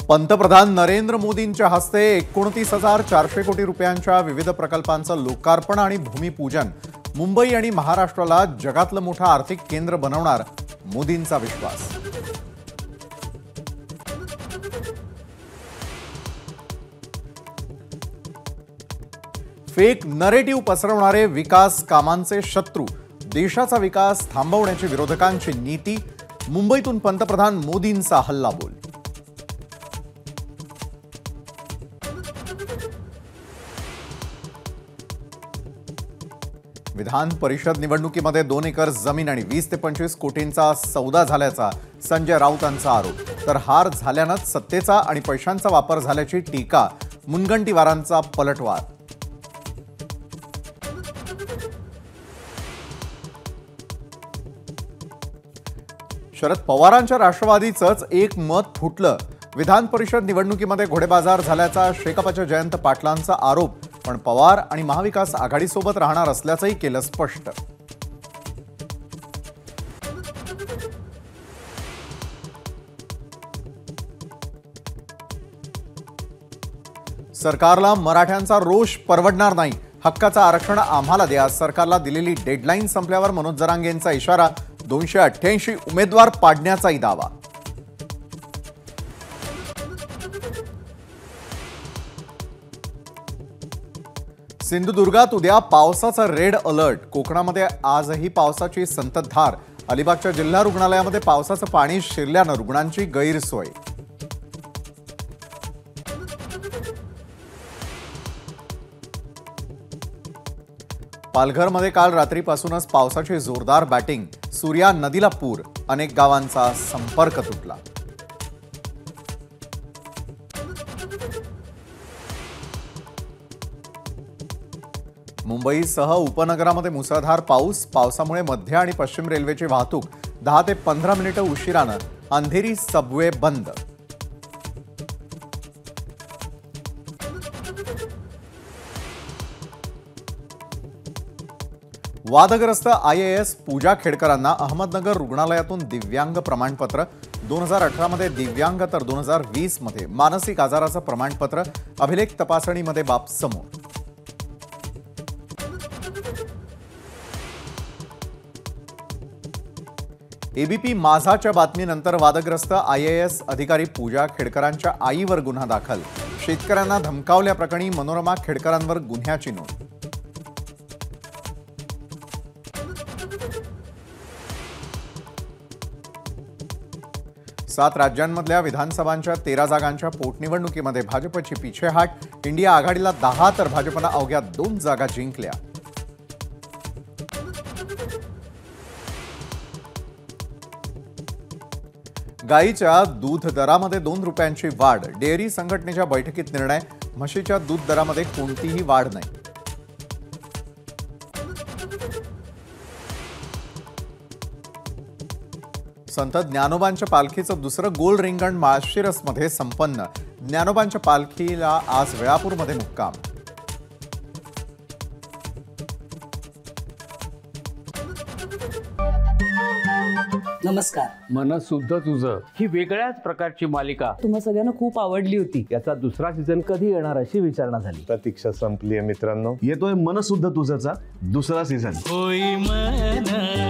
पंतप्रधान नरेंद्र मोदींच्या हस्ते 29,400 कोटी रुपयांच्या विविध प्रकल्पांचं लोकार्पण आणि भूमिपूजन. मुंबई आणि महाराष्ट्राला जगातलं मोठं आर्थिक केंद्र बनवणार मोदींचा विश्वास. फेक नरेटिव्ह पसरवणारे विकास कामांचे शत्रू. देशाचा विकास थांबवण्याची विरोधकांची नीती. मुंबईतून पंतप्रधान मोदींचा हल्लाबोल. विधान परिषद निवडणुकीमध्ये 2 एकर जमीन आणि 20 ते 25 कोटींचा सौदा झाल्याचा संजय राऊतांचा आरोप. तर हार झाल्यानंच सत्तेचा आणि पैशांचा वापर झाल्याची टीका. मुनगंटीवारांचा पलटवार. शरद पवारांच्या राष्ट्रवादीचंच एक मत फुटलं. विधान परिषद निवडणुकीमध्ये घोडेबाजार झाल्याचा शेकापच्या जयंत पाटलांचा आरोप. पण पवार आणि महाविकास आघाडीसोबत राहणार असल्याचंही केलं स्पष्ट. सरकारला मराठ्यांचा रोष परवडणार नाही. हक्काचं आरक्षण आम्हाला द्या. सरकारला दिलेली डेडलाईन संपल्यावर मनोज जरांगेंचा इशारा. 288 उमेदवार पाडण्याचाही दावा. सिंधुदुर्गात उद्या पावसाचा रेड अलर्ट. कोकणामध्ये आजही पावसाची संततधार. अलिबागच्या जिल्हा रुग्णालयामध्ये पावसाचं पाणी शिरल्यानं रुग्णांची गैरसोय. पालघरमध्ये काल रात्रीपासूनच पावसाची जोरदार बॅटिंग. सूर्या नदीला पूर. अनेक गावांचा संपर्क तुटला. मुंबईसह उपनगरामध्ये मुसळधार पाऊस. पावसामुळे मध्य आणि पश्चिम रेल्वेची वाहतूक 10 ते 15 मिनिटं उशिरानं. अंधेरी सबवे बंद. वादग्रस्त IAS पूजा खेडकरांना अहमदनगर रुग्णालयातून दिव्यांग प्रमाणपत्र. 2018 मध्ये दिव्यांग तर 2020 मध्ये मानसिक आजाराचं प्रमाणपत्र. अभिलेख तपासणीमध्ये बाब समोर. ABP माझाच्या बातमीनंतर वादग्रस्त IAS अधिकारी पूजा खेडकरांच्या आईवर गुन्हा दाखल. शेतकऱ्यांना धमकावल्याप्रकरणी मनोरमा खेडकरांवर गुन्ह्याची नोंद. सात राज्यांमधल्या विधानसभांच्या 13 जागांच्या पोटनिवडणुकीमध्ये भाजपची पिछेहाट. इंडिया आघाडीला 10 तर भाजपनं अवघ्या 2 जागा जिंकल्या. गाईच्या दूध दरामध्ये 2 रुपयांची वाढ. डेअरी संघटनेच्या बैठकीत निर्णय. म्हशीच्या दूध दरामध्ये कोणतीही वाढ नाही. संत ज्ञानोबांच्या पालखीचं दुसरं गोल रिंगण माळशिरसमध्ये संपन्न. ज्ञानोबांच्या पालखीला आज वेळापूरमध्ये मुक्काम. नमस्कार. मन शुद्ध तुझं ही वेगळ्याच प्रकारची मालिका तुम्हा सगळ्यांना खूप आवडली होती. याचा दुसरा सीझन कधी येणार अशी विचारणा झाली. प्रतीक्षा संपली आहे मित्रांनो. येतोय मन शुद्ध तुझंचा दुसरा सीझन. होई मन